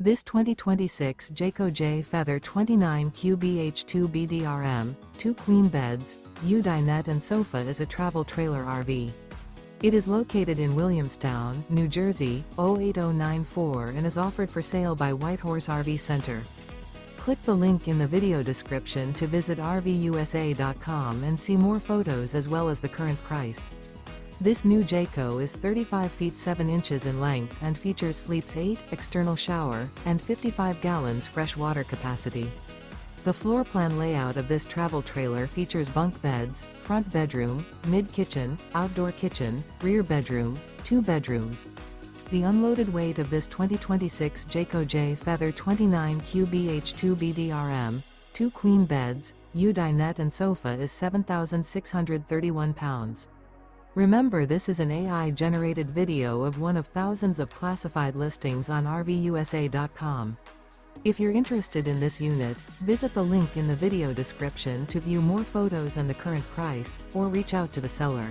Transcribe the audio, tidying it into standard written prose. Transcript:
This 2026 Jayco Jay Feather 29 QBH2 BDRM, 2 queen beds, U-Dinette Sofa is a travel trailer RV. It is located in Williamstown, New Jersey, 08094 and is offered for sale by Whitehorse RV Center. Click the link in the video description to visit RVUSA.com and see more photos as well as the current price. This new Jayco is 35 feet 7 inches in length and features sleeps 8, external shower, and 55 gallons fresh water capacity. The floor plan layout of this travel trailer features bunk beds, front bedroom, mid-kitchen, outdoor kitchen, rear bedroom, 2 bedrooms. The unloaded weight of this 2026 Jayco Jay Feather 29 QBH2 BDRM, 2 queen beds, U-Dinette Sofa is 7,631 pounds. Remember, this is an AI-generated video of one of thousands of classified listings on RVUSA.com. If you're interested in this unit, visit the link in the video description to view more photos and the current price, or reach out to the seller.